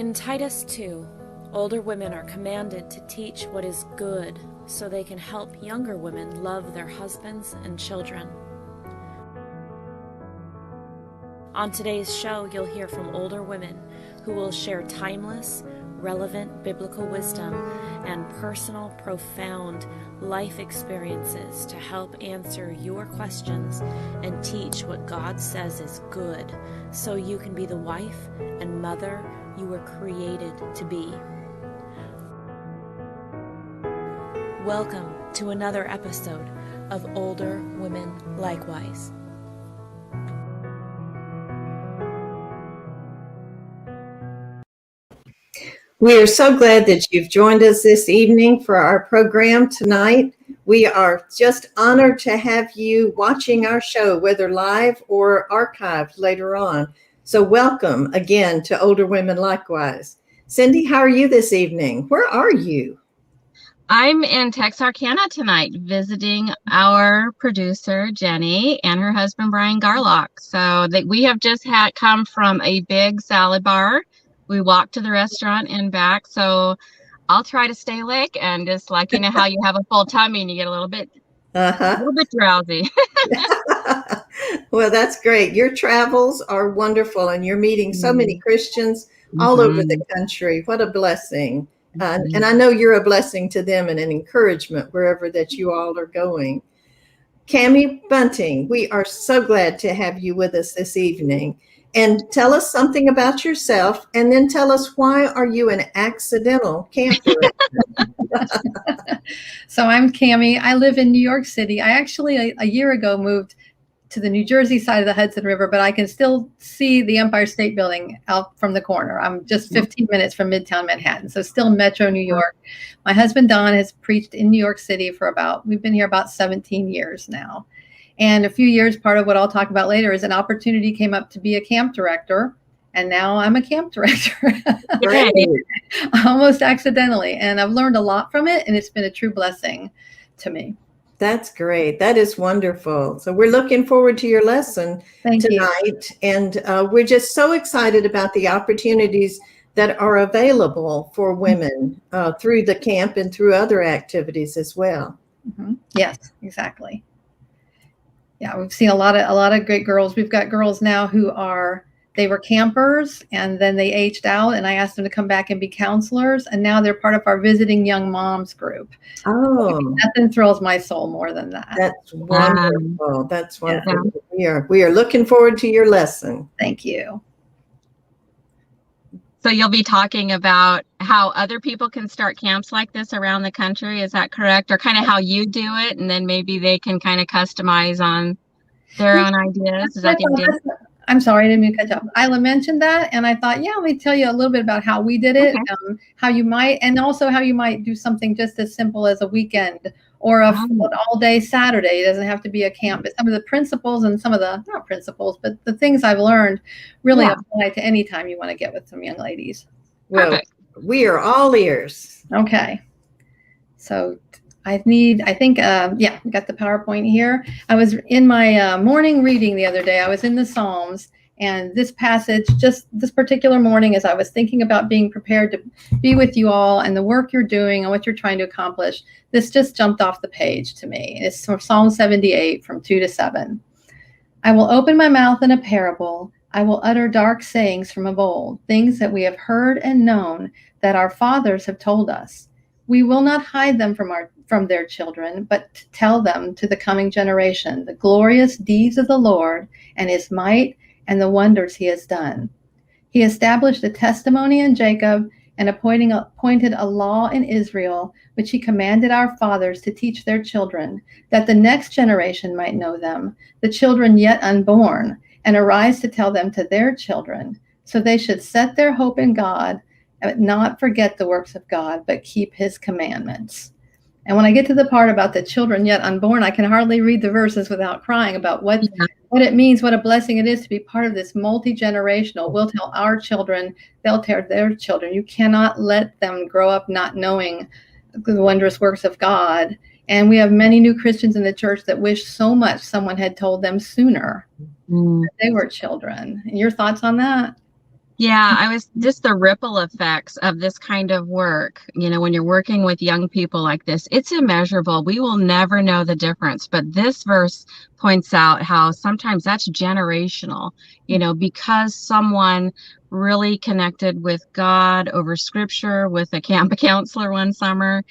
In Titus 2, older women are commanded to teach what is good so they can help younger women love their husbands and children. On today's show, you'll hear from older women who will share timeless, relevant biblical wisdom and personal, profound life experiences to help answer your questions and teach what God says is good so you can be the wife and mother you were created to be. Welcome to another episode of Older Women Likewise. We are so glad that you've joined us this evening for our program tonight. We are just honored to have you watching our show, whether live or archived later on. So welcome again to Older Women Likewise. Cindy, how are you this evening? Where are you? I'm in Texarkana tonight visiting our producer, Jenny, and her husband, Brian Garlock. So we have just come from a big salad bar. We walked to the restaurant and back. So I'll try to stay awake and just like, you know, how you have a full tummy and you get a little bit drowsy. Well, that's great. Your travels are wonderful and you're meeting so many Christians all over the country. What a blessing. And I know you're a blessing to them and an encouragement wherever that you all are going. Cami Bunting, we are so glad to have you with us this evening. And tell us something about yourself, and then tell us, why are you an accidental camper? So I'm Cami. I live in New York City. I actually, a year ago, moved to the New Jersey side of the Hudson River, but I can still see the Empire State Building out from the corner. I'm just 15 minutes from Midtown Manhattan, so still Metro New York. My husband, Don, has preached in New York City we've been here about 17 years now. And a few years, part of what I'll talk about later is an opportunity came up to be a camp director. And now I'm a camp director, almost accidentally. And I've learned a lot from it. And it's been a true blessing to me. That's great. That is wonderful. So we're looking forward to your lesson tonight. And we're just so excited about the opportunities that are available for women through the camp and through other activities as well. Mm-hmm. Yes, exactly. Yeah, we've seen a lot of great girls. We've got girls now who they were campers and then they aged out, and I asked them to come back and be counselors, and now they're part of our visiting young moms group. Oh, nothing thrills my soul more than that. That's wonderful. That's wonderful. Yeah. We are looking forward to your lesson. Thank you. So you'll be talking about how other people can start camps like this around the country. Is that correct? Or kind of how you do it, and then maybe they can kind of customize on their own ideas. Is that the idea? I'm sorry, I didn't mean to cut you off. Isla mentioned that, and I thought, let me tell you a little bit about how we did it, how you might, and also how you might do something just as simple as a weekend or an all-day Saturday. It doesn't have to be a camp, but some of the principles and some of the, not principles, but the things I've learned really apply to any time you want to get with some young ladies. Well, we are all ears. Okay. So we got the PowerPoint here. I was in my morning reading the other day. I was in the Psalms, and this passage, just this particular morning, as I was thinking about being prepared to be with you all and the work you're doing and what you're trying to accomplish, this just jumped off the page to me. It's from Psalm 78 from 2-7. I will open my mouth in a parable. I will utter dark sayings from of old, things that we have heard and known that our fathers have told us. We will not hide them from their children, but tell them to the coming generation the glorious deeds of the Lord and his might and the wonders he has done. He established a testimony in Jacob and appointed a law in Israel, which he commanded our fathers to teach their children, that the next generation might know them, the children yet unborn, and arise to tell them to their children, so they should set their hope in God, and not forget the works of God, but keep his commandments. And when I get to the part about the children yet unborn, I can hardly read the verses without crying about what it means, what a blessing it is to be part of this multi-generational. We'll tell our children, they'll tell their children. You cannot let them grow up not knowing the wondrous works of God. And we have many new Christians in the church that wish so much someone had told them sooner that they were children. And your thoughts on that? Yeah, I was just the ripple effects of this kind of work. When you're working with young people like this, it's immeasurable. We will never know the difference. But this verse points out how sometimes that's generational, because someone really connected with God over scripture with a camp counselor one summer,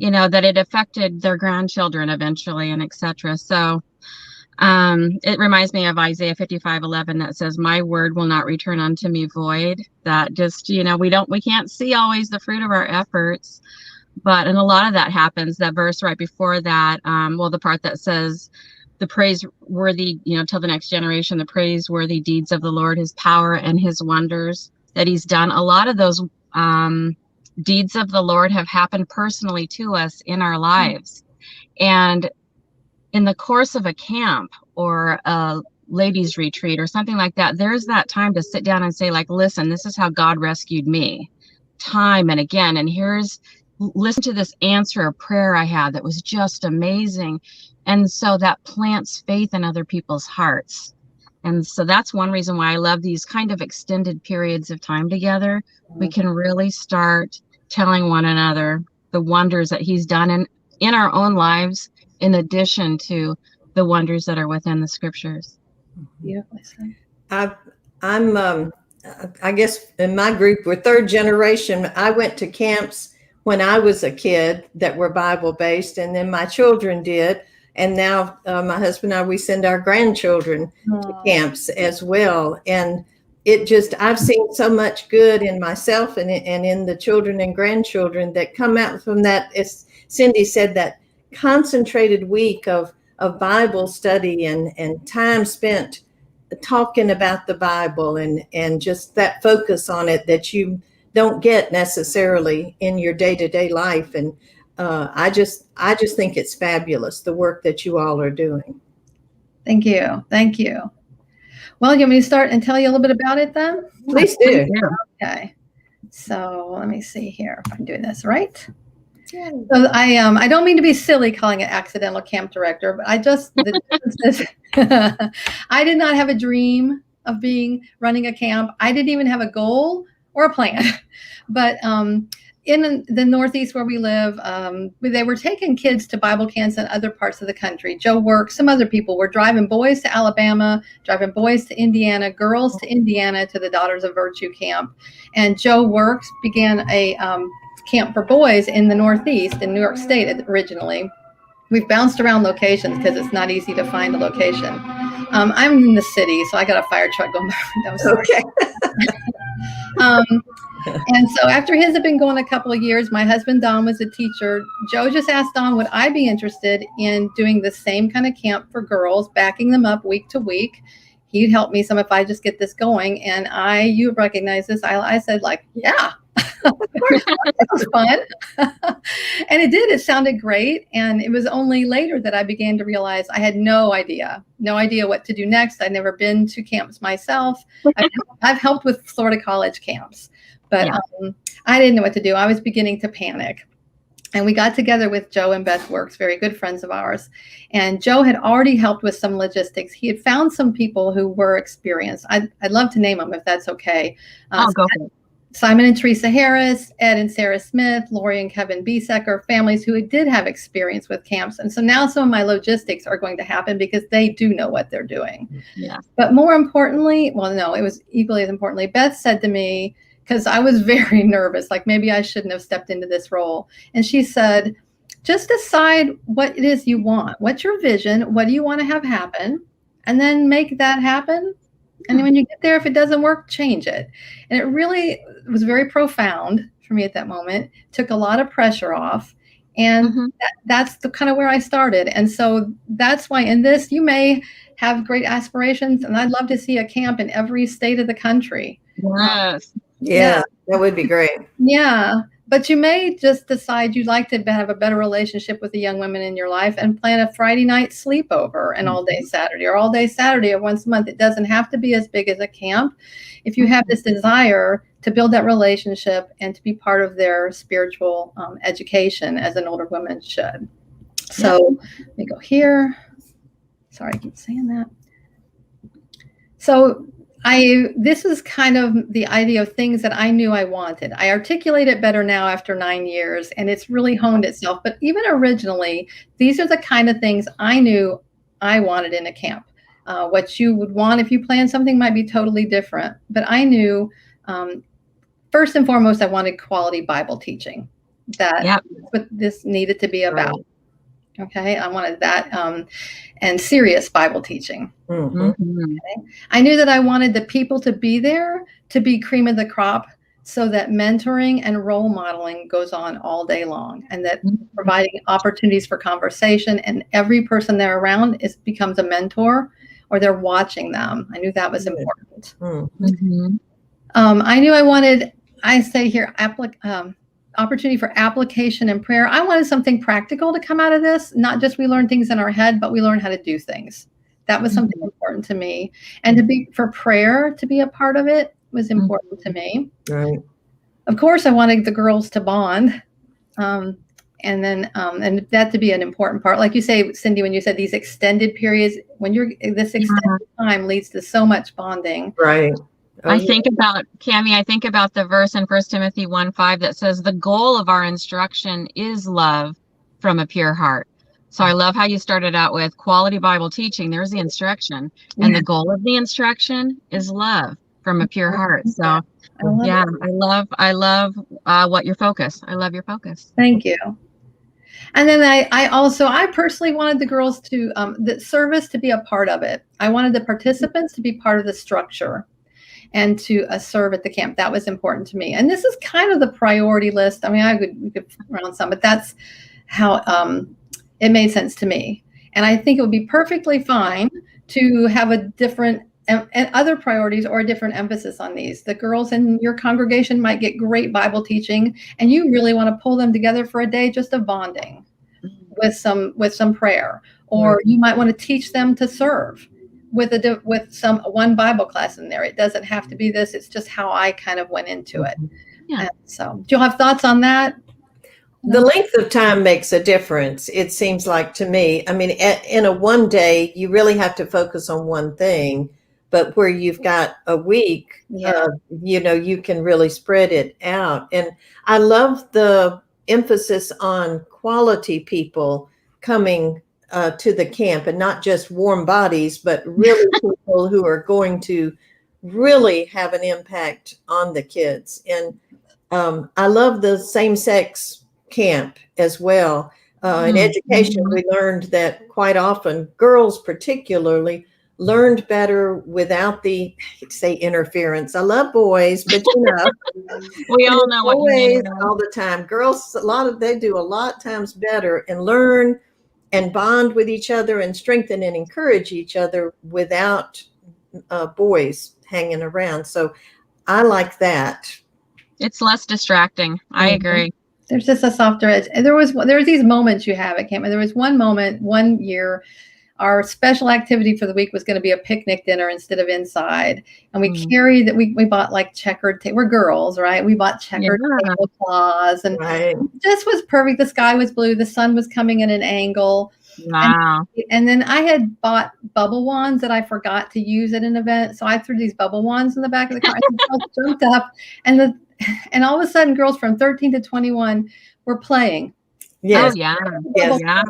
that it affected their grandchildren eventually and etc. So it reminds me of Isaiah 55:11 that says, "My word will not return unto me void." That just, we can't see always the fruit of our efforts, and a lot of that happens. That verse right before that, the part that says, "The praiseworthy, till the next generation, the praiseworthy deeds of the Lord, His power and His wonders that He's done." A lot of those deeds of the Lord have happened personally to us in our lives, and in the course of a camp or a ladies retreat or something like that, there's that time to sit down and say, like, listen, this is how God rescued me time and again. And listen to this answer of prayer I had that was just amazing. And so that plants faith in other people's hearts. And so that's one reason why I love these kind of extended periods of time together. We can really start telling one another the wonders that He's done in our own lives, in addition to the wonders that are within the scriptures. Beautifully said. I guess in my group, we're third generation. I went to camps when I was a kid that were Bible based, and then my children did. And now my husband and I, we send our grandchildren to camps as well. And I've seen so much good in myself and in the children and grandchildren that come out from that, as Cindy said, that concentrated week of Bible study and time spent talking about the Bible and just that focus on it that you don't get necessarily in your day-to-day life. And I just think it's fabulous, the work that you all are doing. Thank you. Thank you. Well, you want me to start and tell you a little bit about it then? Please do. Okay. So let me see here if I'm doing this right. So I don't mean to be silly calling it accidental camp director, but the difference is I did not have a dream of running a camp. I didn't even have a goal or a plan. But in the Northeast where we live, they were taking kids to Bible camps in other parts of the country. Joe worked, some other people were driving boys to Alabama, driving boys to Indiana, girls to Indiana to the Daughters of Virtue camp. And Joe Works began a camp for boys in the Northeast in New York State originally. We've bounced around locations because it's not easy to find a location. I'm in the city, so I got a fire truck going by. I'm sorry. Okay. And so after his had been going a couple of years, my husband, Don, was a teacher. Joe just asked Don, would I be interested in doing the same kind of camp for girls, backing them up week to week? He'd help me some if I just get this going. And you recognize this. I said, like, yeah. Of course, that was fun. And it did. It sounded great. And it was only later that I began to realize I had no idea what to do next. I'd never been to camps myself. I've helped with Florida college camps, but I didn't know what to do. I was beginning to panic. And we got together with Joe and Beth Works, very good friends of ours. And Joe had already helped with some logistics. He had found some people who were experienced. I'd love to name them if that's okay. I'll go for it. Simon and Teresa Harris, Ed and Sarah Smith, Lori and Kevin Biesecker, families who did have experience with camps. And so now some of my logistics are going to happen because they do know what they're doing. Yeah. But more importantly, it was equally as importantly, Beth said to me, because I was very nervous, like maybe I shouldn't have stepped into this role. And she said, just decide what it is you want. What's your vision? What do you want to have happen? And then make that happen. And when you get there, if it doesn't work, change it. And it really was very profound for me at that moment. Took a lot of pressure off. And that's the kind of where I started. And so that's why in this, you may have great aspirations. And I'd love to see a camp in every state of the country. Yes. Yeah, that would be great. Yeah. But you may just decide you'd like to have a better relationship with the young women in your life and plan a Friday night sleepover and all day Saturday or all day Saturday or once a month. It doesn't have to be as big as a camp. If you have this desire to build that relationship and to be part of their spiritual education as an older woman should. So let me go here. Sorry, I keep saying that. So this is kind of the idea of things that I knew I wanted. I articulate it better now after 9 years, and it's really honed itself. But even originally, these are the kind of things I knew I wanted in a camp. What you would want if you planned something might be totally different. But I knew, first and foremost, I wanted quality Bible teaching. That's what this needed to be about. Right. Okay, I wanted that, and serious Bible teaching. Okay? I knew that I wanted the people to be there to be cream of the crop, so that mentoring and role modeling goes on all day long, and that providing opportunities for conversation, and every person they're around becomes a mentor, or they're watching them. I knew that was important. I knew I wanted, I say here, opportunity for application and prayer. I wanted something practical to come out of this, not just we learn things in our head, but we learn how to do things. That was something important to me. And for prayer to be a part of it was important to me. Right. Of course, I wanted the girls to bond. And that to be an important part. Like you say, Cindy, when you said these extended periods, this extended time leads to so much bonding. Right. I think about, Cami, I think about the verse in 1 Timothy 1:5 that says the goal of our instruction is love from a pure heart. So I love how you started out with quality Bible teaching. There's the instruction. And the goal of the instruction is love from a pure heart. So I love what your focus. I love your focus. Thank you. And then I personally wanted the girls to, the service to be a part of it. I wanted the participants to be part of the structure and to serve at the camp. That was important to me. And this is kind of the priority list. I mean, we could round some, but that's how it made sense to me. And I think it would be perfectly fine to have a different and other priorities or a different emphasis on these. The girls in your congregation might get great Bible teaching, and you really want to pull them together for a day just of bonding with some prayer. Or you might want to teach them to serve with one Bible class in there. It doesn't have to be this. It's just how I kind of went into it. Yeah. So do you have thoughts on that? The length of time makes a difference, it seems like to me. I mean, in a one day, you really have to focus on one thing, but where you've got a week, you can really spread it out. And I love the emphasis on quality people coming to the camp, and not just warm bodies, but really people who are going to really have an impact on the kids. And I love the same-sex camp as well. In education, we learned that quite often girls particularly learned better without the, say, interference. I love boys, but we all know what you mean. All the time. Girls, they do a lot times better and learn and bond with each other and strengthen and encourage each other without boys hanging around. So I like that. It's less distracting. I agree. There's just a softer edge. And there were these moments you have at camp. And there was one moment, one year, our special activity for the week was going to be a picnic dinner instead of inside. And we carried that. We bought like checkered. We're girls, right? We bought checkered tablecloths, and this was perfect. The sky was blue. The sun was coming at an angle. Wow. And then I had bought bubble wands that I forgot to use at an event. So I threw these bubble wands in the back of the car. And jumped up, and all of a sudden, girls from 13 to 21 were playing. Yes. Oh, yeah. Yes. Yeah.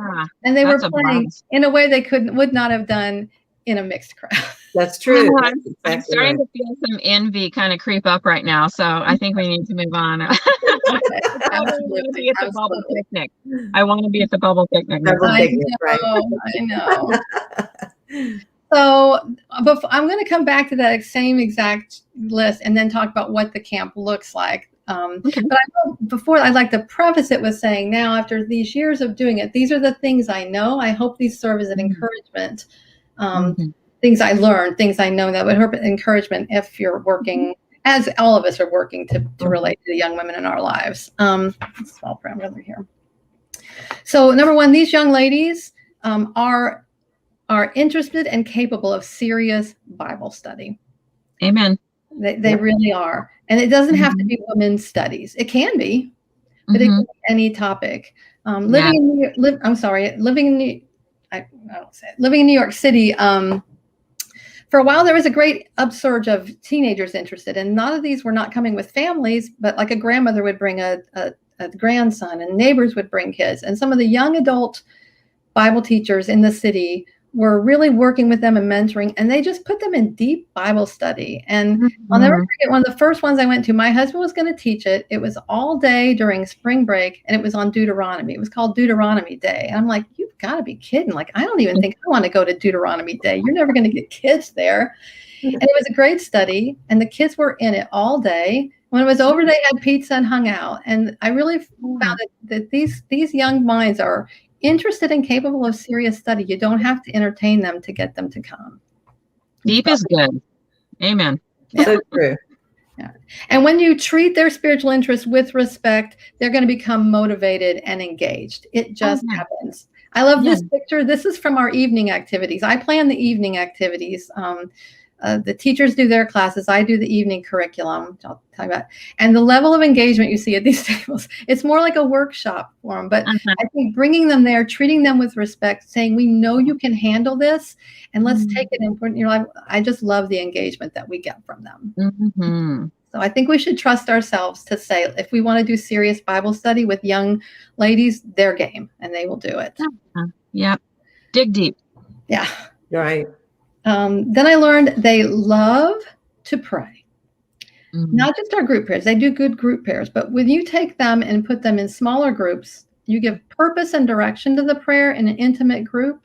And they were playing in a way they would not have done in a mixed crowd. That's true. I'm starting to feel some envy kind of creep up right now. So I think we need to move on. I want to be at the bubble picnic. I want to be at the bubble picnic. I know. So I'm going to come back to that same exact list and then talk about what the camp looks like. But I'd like to preface it with saying now, after these years of doing it, these are the things I know. I hope these serve as an encouragement. Things I learned, things I know that would help encouragement if you're working, as all of us are working to relate to the young women in our lives. Small parameter here. So number one, these young ladies are interested and capable of serious Bible study. Amen. They really are. And it doesnn't have to be women's studies. It can be, but it can be any topic. Living in New York City, for a while, there was a great upsurge of teenagers interested, and none of these were not coming with families, but like a grandmother would bring a grandson, and neighbors would bring kids. And some of the young adult Bible teachers in the city were really working with them and mentoring, and they just put them in deep Bible study. And I'll never forget one of the first ones I went to. My husband was going to teach it. It was all day during spring break, and it was on Deuteronomy. It was called Deuteronomy Day. And I'm like, you've got to be kidding. Like, I don't even think I want to go to Deuteronomy Day. You're never going to get kids there. And it was a great study, and the kids were in it all day. When it was over, they had pizza and hung out. And I really found that these young minds are interested and capable of serious study. You don't have to entertain them to get them to come. Deep is good. Amen. Yeah. So true. Yeah. And when you treat their spiritual interests with respect, they're going to become motivated and engaged. It just happens. I love this picture. This is from our evening activities. I plan the evening activities. The teachers do their classes. I do the evening curriculum, which I'll talk about. And the level of engagement you see at these tables, it's more like a workshop for them. But I think bringing them there, treating them with respect, saying, we know you can handle this, and let's take it and put in your life. I just love the engagement that we get from them. So I think we should trust ourselves to say, if we want to do serious Bible study with young ladies, their game, and they will do it. Yeah. Dig deep. Yeah. Right. Then I learned they love to pray. Not just our group prayers. They do good group prayers, but when you take them and put them in smaller groups, you give purpose and direction to the prayer in an intimate group,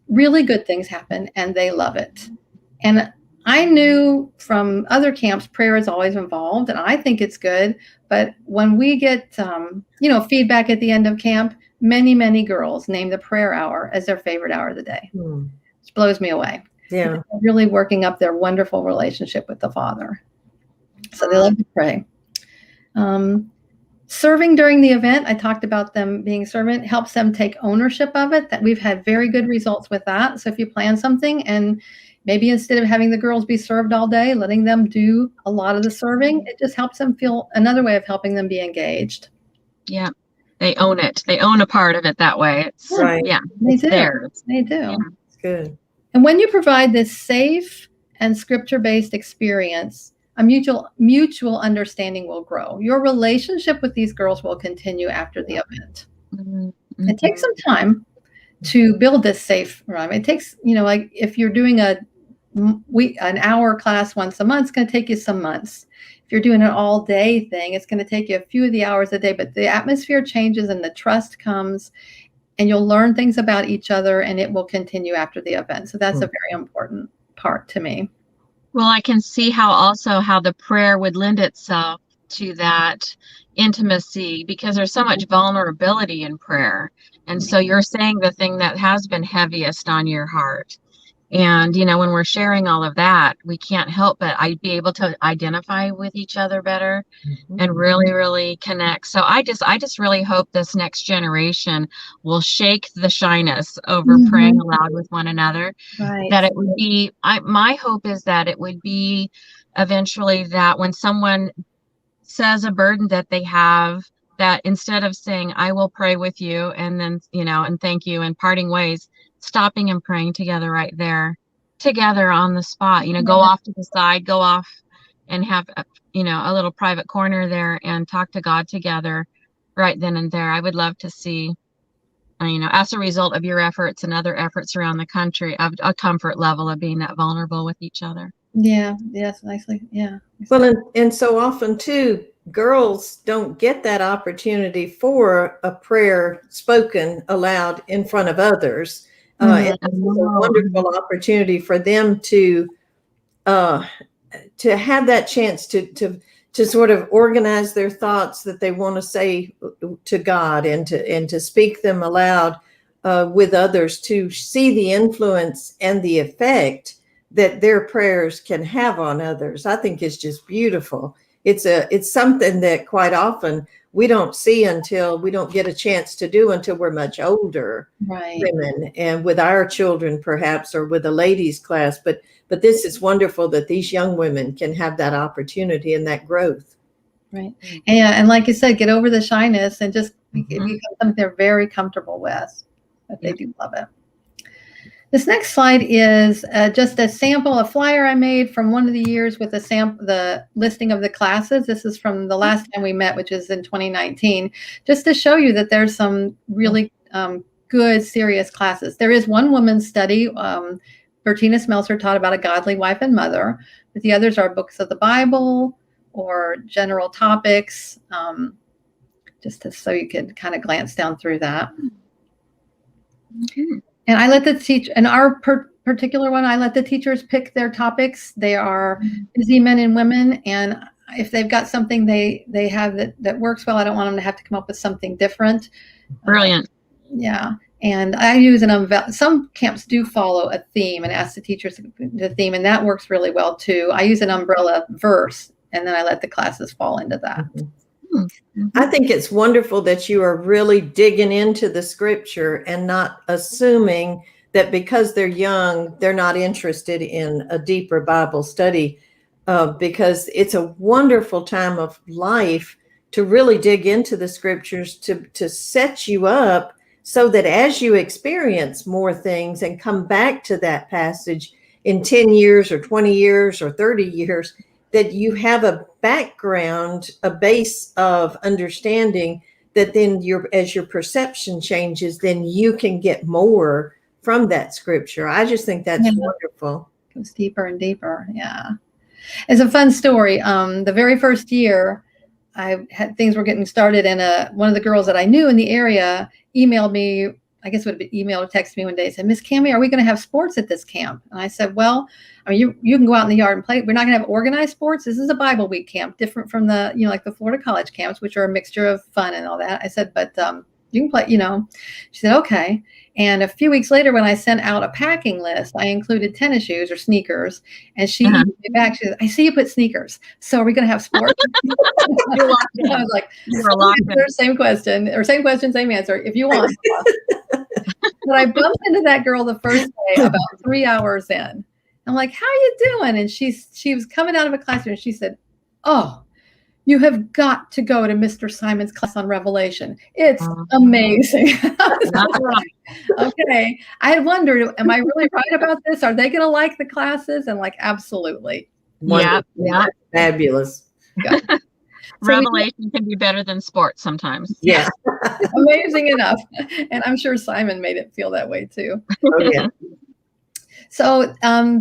really good things happen, and they love it. And I knew from other camps, prayer is always involved, and I think it's good. But when we get, feedback at the end of camp, many girls name the prayer hour as their favorite hour of the day. Which blows me away. Yeah. They're really working up their wonderful relationship with the Father. So they love to pray. Serving during the event, I talked about them being servant, helps them take ownership of it. That we've had very good results with that. So if you plan something, and maybe instead of having the girls be served all day, letting them do a lot of the serving, it just helps them feel another way of helping them be engaged. Yeah. They own it. They own a part of it that way. It's right. Yeah. They do. Theirs. They do. Yeah. It's good. And when you provide this safe and scripture-based experience, a mutual understanding will grow. Your relationship with these girls will continue after the event. It takes some time to build this safe room. It takes, like if you're doing an hour class once a month, it's going to take you some months. If you're doing an all day thing, it's going to take you a few of the hours a day, but the atmosphere changes and the trust comes, and you'll learn things about each other, and it will continue after the event. So that's a very important part to me. Well, I can see how the prayer would lend itself to that intimacy, because there's so much vulnerability in prayer. And so you're saying the thing that has been heaviest on your heart. And, when we're sharing all of that, we can't help but be able to identify with each other better and really, really connect. So I just really hope this next generation will shake the shyness over praying aloud with one another. Right. That it would be, my hope is that it would be eventually that when someone says a burden that they have, that instead of saying, I will pray with you, and then, and thank you, and parting ways, stopping and praying together right there, together on the spot, go off to the side, go off and have, a little private corner there and talk to God together right then and there. I would love to see, as a result of your efforts and other efforts around the country, a comfort level of being that vulnerable with each other. Yeah. Yes. Nicely. Yeah. Well, and so often too, girls don't get that opportunity for a prayer spoken aloud in front of others. It's a wonderful opportunity for them to have that chance to sort of organize their thoughts that they want to say to God, and to speak them aloud with others, to see the influence and the effect that their prayers can have on others. I think it's just beautiful. It's something that quite often we don't see we don't get a chance to do until we're much older, right. Women, and with our children perhaps, or with a ladies class. But this is wonderful that these young women can have that opportunity and that growth. Right. And like you said, get over the shyness and just become something they're very comfortable with. But they do love it. This next slide is just a sample, a flyer I made from one of the years with the listing of the classes. This is from the last time we met, which is in 2019, just to show you that there's some really good, serious classes. There is one woman's study. Bertina Smeltzer taught about a godly wife and mother, but the others are books of the Bible or general topics, so you could kind of glance down through that. Mm-hmm. And I let the particular one, I let the teachers pick their topics. They are busy men and women, and if they've got something they have that works well, I don't want them to have to come up with something different. Brilliant. Yeah. And I use some camps do follow a theme and ask the teachers the theme, and that works really well too. I use an umbrella verse, and then I let the classes fall into that. Mm-hmm. I think it's wonderful that you are really digging into the scripture and not assuming that because they're young, they're not interested in a deeper Bible study, because it's a wonderful time of life to really dig into the scriptures to set you up so that as you experience more things and come back to that passage in 10 years or 20 years or 30 years, that you have a background, a base of understanding that then as your perception changes, then you can get more from that scripture. I just think that's wonderful. It goes deeper and deeper. Yeah. It's a fun story. The very first year things were getting started, and one of the girls that I knew in the area emailed me, I guess it would be email or text me one day, and said, Miss Cami, are we going to have sports at this camp? And I said, well, I mean, you can go out in the yard and play. We're not going to have organized sports. This is a Bible week camp, different from the, like the Florida college camps, which are a mixture of fun and all that. I said, but you can play, She said, okay. And a few weeks later, when I sent out a packing list, I included tennis shoes or sneakers. And she emailed me back. She said, I see you put sneakers. So are we going to have sports? You're locked in. I was like, you're locked in. Same question, same answer. If you want. But I bumped into that girl the first day about 3 hours in. I'm like, how you doing? And she was coming out of a classroom, and she said, oh, you have got to go to Mr. Simon's class on Revelation. It's amazing. Okay. I had wondered, am I really right about this? Are they going to like the classes? And like, absolutely. Yeah. Fabulous. Yeah. Revelation can be better than sports sometimes. Yeah. Amazing enough. And I'm sure Simon made it feel that way too. Oh, yeah. So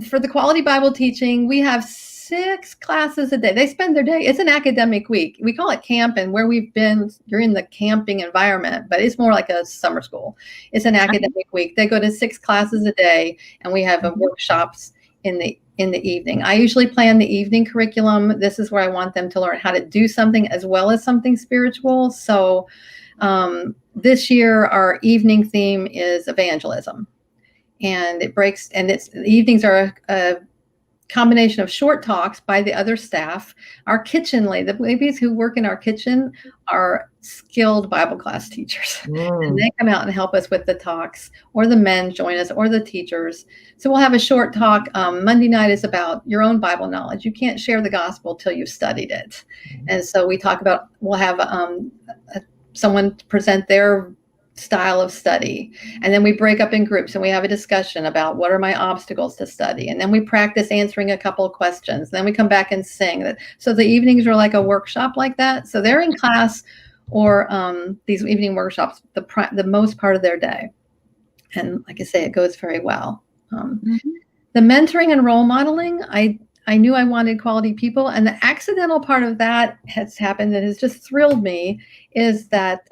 for the quality Bible teaching, we have 6 classes a day. They spend their day. It's an academic week. We call it camp, and where we've been, you're in the camping environment, but it's more like a summer school. It's an academic week. They go to 6 classes a day, and we have workshops in the evening. I usually plan the evening curriculum. This is where I want them to learn how to do something as well as something spiritual. So this year, our evening theme is evangelism. And the evenings are a combination of short talks by the other staff. Our kitchen lady, the ladies who work in our kitchen are skilled Bible class teachers. And they come out and help us with the talks, or the men join us, or the teachers. So we'll have a short talk. Monday night is about your own Bible knowledge. You can't share the gospel till you've studied it. And so we'll have someone present their style of study, and then we break up in groups and we have a discussion about what are my obstacles to study, and then we practice answering a couple of questions, then we come back and sing. So the evenings are like a workshop like that. So they're in class or these evening workshops the most part of their day, and like I say, it goes very well. The mentoring and role modeling, I knew I wanted quality people, and the accidental part of that has happened that has just thrilled me is that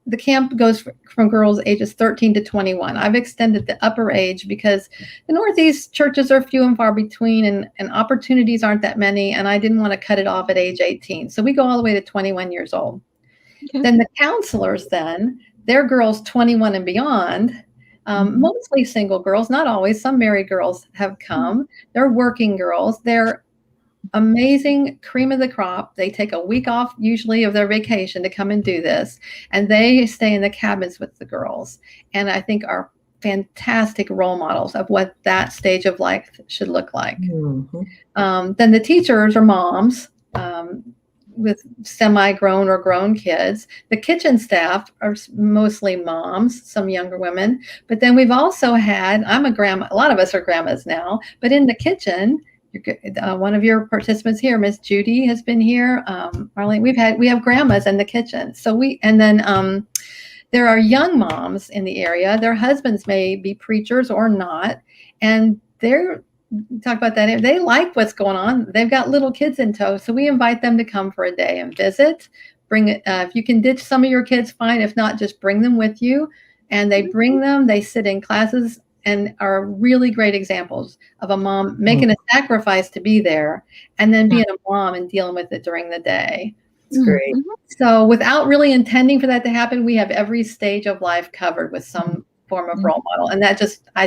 the camp goes from girls ages 13 to 21. I've extended the upper age because the Northeast churches are few and far between, and opportunities aren't that many, and I didn't want to cut it off at age 18. So we go all the way to 21 years old. Okay. Then the counselors, they're girls 21 and beyond, mostly single girls, not always. Some married girls have come. They're working girls. They're amazing, cream of the crop. They take a week off usually of their vacation to come and do this, and they stay in the cabins with the girls, and I think are fantastic role models of what that stage of life should look like. Then the teachers are moms. semi-grown or grown kids. The kitchen staff are mostly moms, some younger women. But then we've also had, I'm a grandma, a lot of us are grandmas now, but in the kitchen, one of your participants here, Miss Judy, has been here. Marlene, we have grandmas in the kitchen. So there are young moms in the area. Their husbands may be preachers or not, and talk about that. They like what's going on. They've got little kids in tow, so we invite them to come for a day and visit. Bring it. If you can ditch some of your kids, fine. If not, just bring them with you. And they bring them. They sit in classes and are really great examples of a mom making a sacrifice to be there, and then being a mom and dealing with it during the day. It's great. So without really intending for that to happen, we have every stage of life covered with some form of role model. And I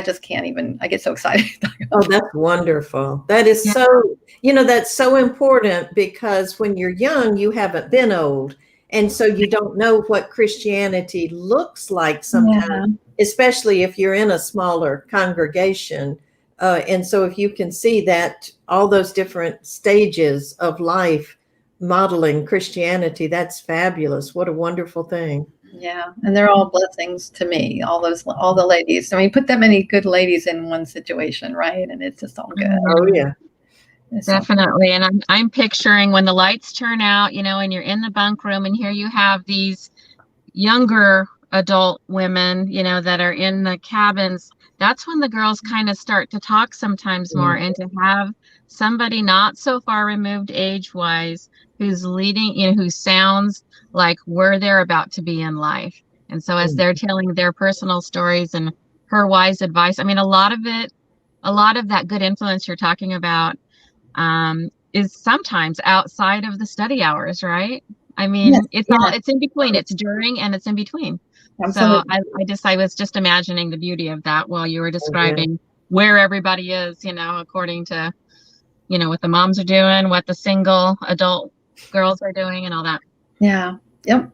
just can't even, I get so excited. Oh, that's wonderful. That is that's so important, because when you're young, you haven't been old. And so you don't know what Christianity looks like sometimes, especially if you're in a smaller congregation. And so if you can see that all those different stages of life modeling Christianity, that's fabulous. What a wonderful thing. Yeah, and they're all blessings to me, all the ladies. I mean, put that many good ladies in one situation, right? And it's just all good. Oh yeah. Definitely. And I'm picturing when the lights turn out, and you're in the bunk room, and here you have these younger adult women, that are in the cabins. That's when the girls kind of start to talk sometimes more, and to have somebody not so far removed age-wise who's leading, who sounds like where they're about to be in life. And so as they're telling their personal stories and her wise advice, I mean, a lot of that good influence you're talking about is sometimes outside of the study hours, right? I mean, it's in between, it's during and it's in between. Absolutely. So I was just imagining the beauty of that while you were describing where everybody is, according to, what the moms are doing, what the single adult girls are doing, and all that. Yeah. Yep.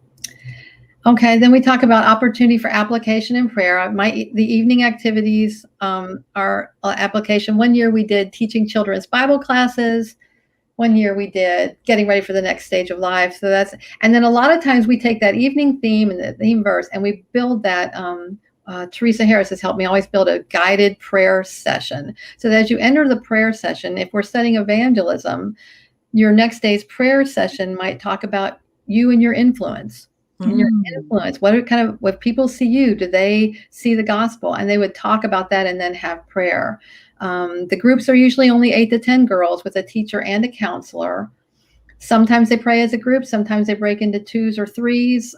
Okay. Then we talk about opportunity for application and prayer. The evening activities are application. One year we did teaching children's Bible classes. One year we did getting ready for the next stage of life. And then a lot of times we take that evening theme and the theme verse, and we build that. Teresa Harris has helped me always build a guided prayer session. So that as you enter the prayer session, if we're studying evangelism, your next day's prayer session might talk about you and your influence. And your influence, what people see you, do they see the gospel? And they would talk about that and then have prayer. The groups are usually only 8 to 10 girls with a teacher and a counselor. Sometimes they pray as a group, sometimes they break into 2s or 3s.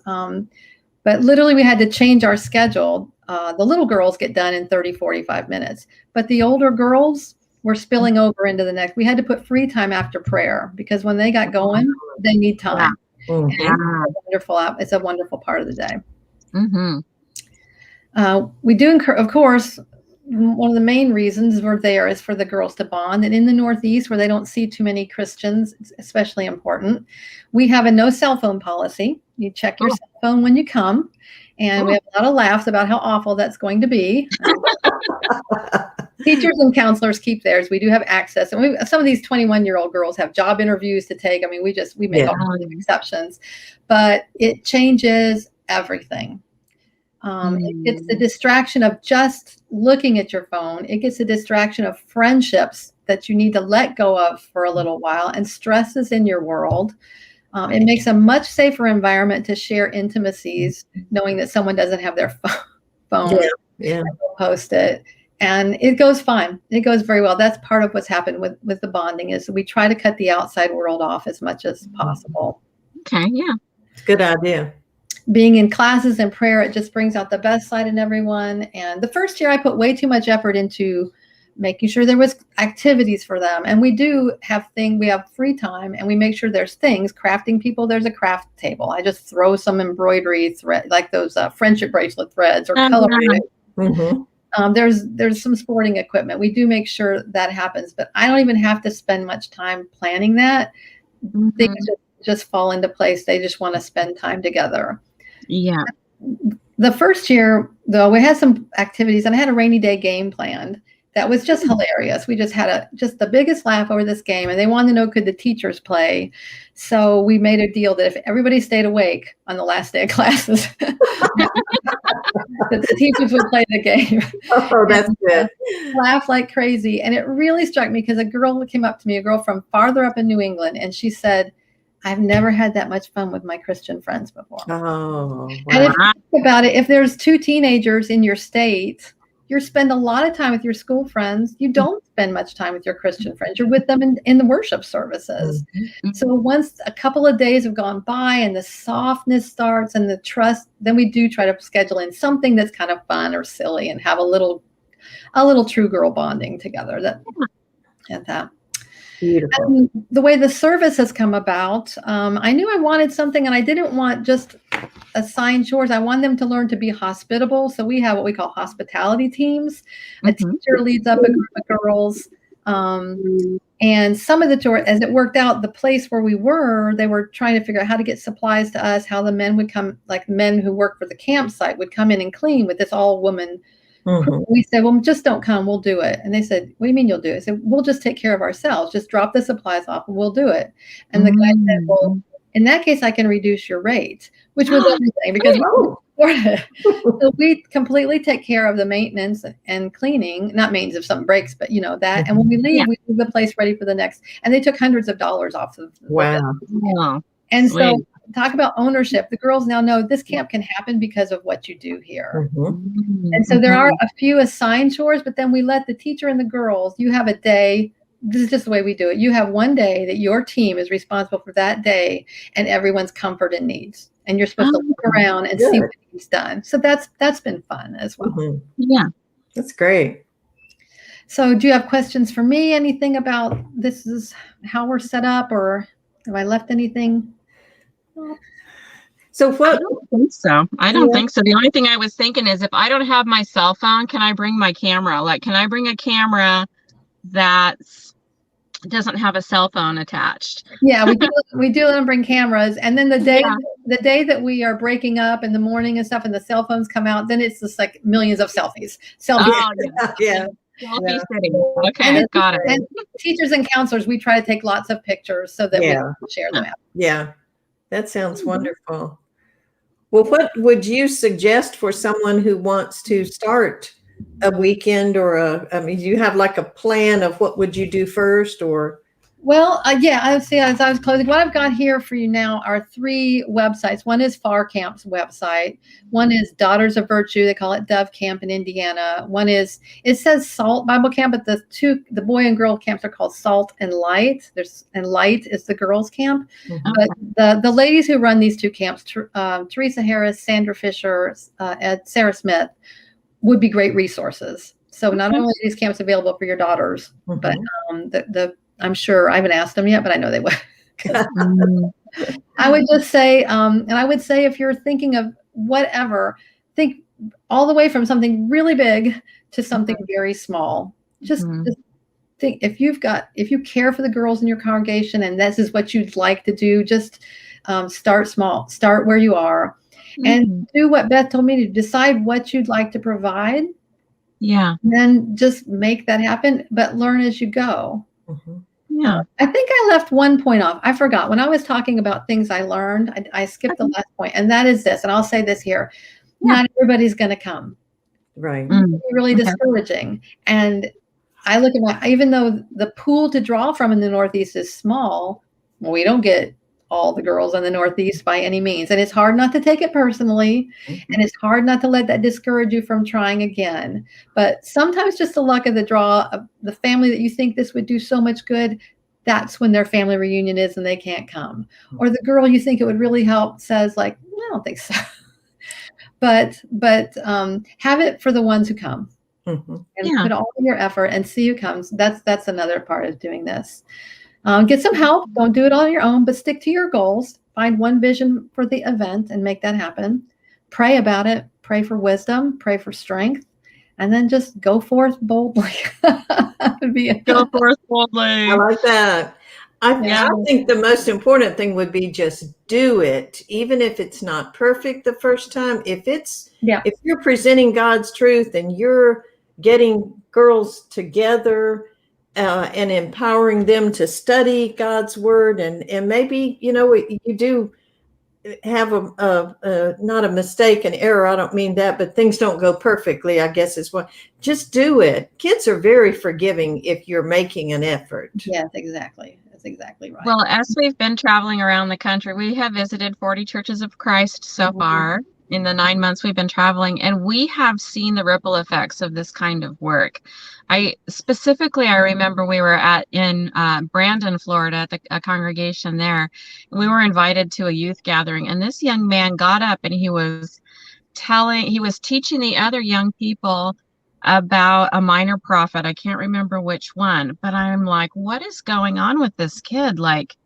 But literally we had to change our schedule. The little girls get done in 30, 45 minutes, but the older girls were spilling over into the next. We had to put free time after prayer, because when they got going, they need time. It's a wonderful part of the day. We do, of course, one of the main reasons we're there is for the girls to bond. And in the Northeast, where they don't see too many Christians, it's especially important. We have a no cell phone policy. You check your cell phone when you come. And we have a lot of laughs about how awful that's going to be. Teachers and counselors keep theirs. We do have access. And some of these 21-year-old girls have job interviews to take. I mean, we make all kinds of exceptions. But it changes everything. It gets the distraction of just looking at your phone. It gets the distraction of friendships that you need to let go of for a little while, and stresses in your world. It makes a much safer environment to share intimacies, knowing that someone doesn't have their phone. And post it. And it goes fine. It goes very well. That's part of what's happened with the bonding, is we try to cut the outside world off as much as possible. Okay, yeah. Good idea. Being in classes and prayer, it just brings out the best side in everyone. And the first year I put way too much effort into making sure there was activities for them. And we do have we have free time, and we make sure there's things. Crafting people, there's a craft table. I just throw some embroidery thread, like those friendship bracelet threads, or coloring. There's some sporting equipment. We do make sure that happens, but I don't even have to spend much time planning that. Things just fall into place. They just want to spend time together. Yeah. The first year, though, we had some activities, and I had a rainy day game planned that was just hilarious. We just had just the biggest laugh over this game, and they wanted to know, could the teachers play? So we made a deal that if everybody stayed awake on the last day of classes, that the teachers would play the game. Oh, that's good. Laugh like crazy. And it really struck me because a girl came up to me, a girl from farther up in New England, and she said, I've never had that much fun with my Christian friends before. Oh, wow. And if you think about it, if there's 2 teenagers in your state, you spend a lot of time with your school friends. You don't spend much time with your Christian friends. You're with them in the worship services. Mm-hmm. So once a couple of days have gone by and the softness starts and the trust, then we do try to schedule in something that's kind of fun or silly and have a little true girl bonding together. That. Beautiful. And the way the service has come about, I knew I wanted something, and I didn't want just assigned chores. I want them to learn to be hospitable. So we have what we call hospitality teams. A teacher leads up a group of girls. And some of the chores, as it worked out, the place where we were, they were trying to figure out how to get supplies to us, how the men would come, like men who work for the campsite would come in and clean with this all-woman. We said, well, just don't come. We'll do it. And they said, what do you mean you'll do it? I said, we'll just take care of ourselves. Just drop the supplies off and we'll do it. And the guy said, well, in that case, I can reduce your rate, which was everything because so we completely take care of the maintenance and cleaning, not maintenance if something breaks, but that. And when we leave, we leave the place ready for the next. And they took hundreds of dollars off of Wow. And so talk about ownership. The girls now know this camp can happen because of what you do here. And so there are a few assigned chores, but then we let the teacher and the girls, you have a day. This is just the way we do it. You have one day that your team is responsible for that day and everyone's comfort and needs. And you're supposed to look around and see what he's done. So that's been fun as well. Yeah. That's great. So do you have questions for me? Anything about this is how we're set up, or have I left anything? So what? I don't think so. I don't think so. The only thing I was thinking is if I don't have my cell phone, can I bring my camera? Like, can I bring a camera that doesn't have a cell phone attached? Yeah, we do let them bring cameras. And then the day that we are breaking up in the morning and stuff and the cell phones come out, then it's just like millions of selfies. Oh, Yeah. Selfie city. Okay, got it. And teachers and counselors, we try to take lots of pictures so that we can share them out. Yeah. That sounds wonderful. Well, what would you suggest for someone who wants to start a weekend or do you have like a plan of what would you do first or? Well, I see. As I was closing, what I've got here for you now are 3 websites. One is Far Camp's website. One is Daughters of Virtue. They call it Dove Camp in Indiana. One is, it says Salt Bible Camp, but the boy and girl camps are called Salt and Light. And Light is the girls' camp. But the ladies who run these 2 camps, Teresa Harris, Sandra Fisher, Sarah Smith, would be great resources. So not only are these camps available for your daughters, but I'm sure I haven't asked them yet, but I know they would. I would just say, and I would say if you're thinking of whatever, think all the way from something really big to something very small. Just think if you care for the girls in your congregation and this is what you'd like to do, just start small, start where you are and do what Beth told me to decide what you'd like to provide. Yeah. And then just make that happen, but learn as you go. Yeah. I think I left one point off. I forgot when I was talking about things I learned, I skipped the last point, and that is this, and I'll say this here. Not everybody's going to come. Right. It's really discouraging. And I look at even though the pool to draw from in the Northeast is small, we don't get all the girls in the Northeast by any means. And it's hard not to take it personally. And it's hard not to let that discourage you from trying again. But sometimes just the luck of the draw of the family that you think this would do so much good, that's when their family reunion is and they can't come. Or the girl you think it would really help says like, I don't think so. But have it for the ones who come. And put all of your effort and see who comes. That's another part of doing this. Get some help. Don't do it all on your own, but stick to your goals. Find one vision for the event and make that happen. Pray about it. Pray for wisdom. Pray for strength. And then just go forth boldly. Go forth boldly. I like that. I think the most important thing would be just do it, even if it's not perfect the first time. If you're presenting God's truth and you're getting girls together and empowering them to study God's word. And maybe, you know, you do have not a mistake, an error. I don't mean that, but things don't go perfectly, I guess is what. Just do it. Kids are very forgiving if you're making an effort. Yes, exactly. That's exactly right. Well, as we've been traveling around the country, we have visited 40 churches of Christ so far in the 9 months we've been traveling, and we have seen the ripple effects of this kind of work. I remember we were in Brandon, Florida, at a congregation there. We were invited to a youth gathering, and this young man got up and he was teaching the other young people about a minor prophet. I can't remember which one, but I'm like, what is going on with this kid? Like,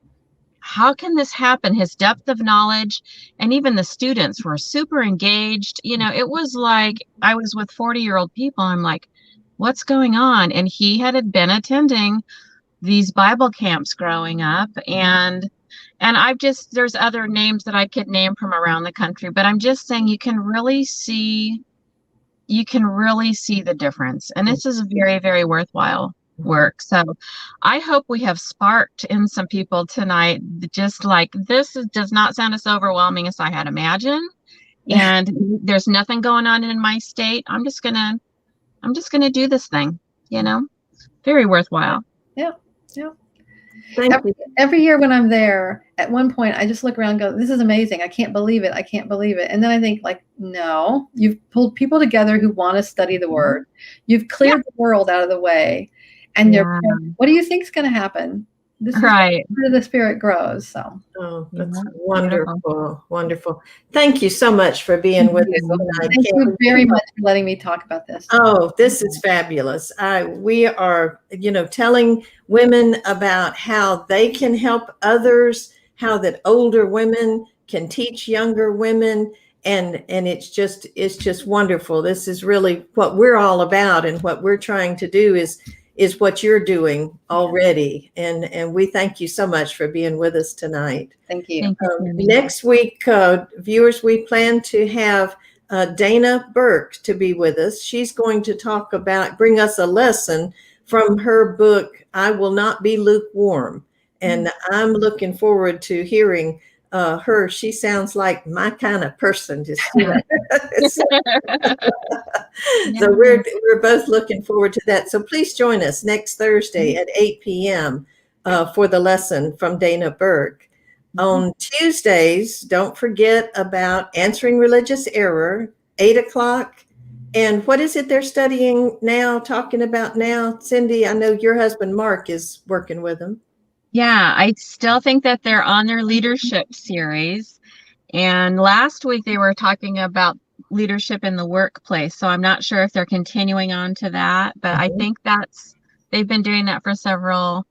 how can this happen? His depth of knowledge, and even the students were super engaged. You know, it was like I was with 40-year-old people. I'm like, what's going on? And he had been attending these Bible camps growing up, and there's other names that I could name from around the country, but I'm just saying you can really see the difference. And this is very, very worthwhile work. So I hope we have sparked in some people tonight, just like this does not sound as overwhelming as I had imagined. And there's nothing going on in my state. I'm just gonna do this thing, you know, very worthwhile. Yeah. Yeah. Every year when I'm there, at one point, I just look around and go, this is amazing. I can't believe it. I can't believe it. And then I think, like, no, you've pulled people together who want to study the word. You've cleared the world out of the way. And what do you think is going to happen? This is where the Spirit grows. So, that's wonderful. Wonderful. Thank you so much for being with us tonight. Thank you very much for letting me talk about this. Oh, this is fabulous. We are, telling women about how they can help others, how that older women can teach younger women. And it's just wonderful. This is really what we're all about, and what we're trying to do is what you're doing already. And we thank you so much for being with us tonight. Thank you. Next week, viewers, we plan to have Dana Burke to be with us. She's going to bring us a lesson from her book, I Will Not Be Lukewarm. And I'm looking forward to hearing her. She sounds like my kind of person. So we're both looking forward to that. So please join us next Thursday at 8 p.m. For the lesson from Dana Burke. On Tuesdays, don't forget about Answering Religious Error, 8 o'clock. And what is it they're studying now, talking about now? Cindy, I know your husband, Mark, is working with them. Yeah, I still think that they're on their leadership series. And last week they were talking about leadership in the workplace. So I'm not sure if they're continuing on to that, but I think they've been doing that for several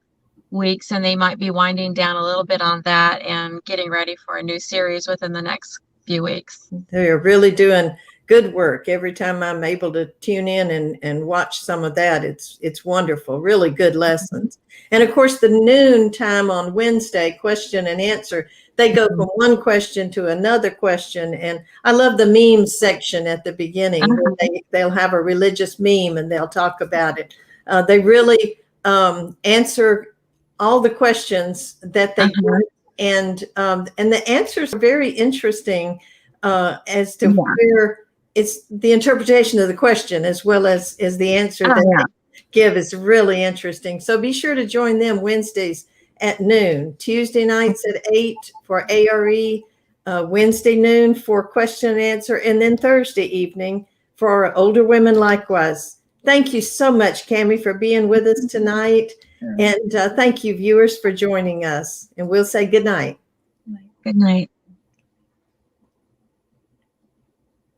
weeks, and they might be winding down a little bit on that and getting ready for a new series within the next few weeks. They're really doing good work. Every time I'm able to tune in and watch some of that, it's wonderful, really good lessons. And of course, the noon time on Wednesday, question and answer, they go from one question to another question. And I love the memes section at the beginning. They'll have a religious meme and they'll talk about it. They really answer all the questions that they do. And the answers are very interesting as to where it's the interpretation of the question as well as the answer they give is really interesting. So be sure to join them Wednesdays at noon, Tuesday nights at 8 for ARE, Wednesday noon for question and answer, and then Thursday evening for older women likewise. Thank you so much, Cami, for being with us tonight. And thank you, viewers, for joining us. And we'll say good night. Good night.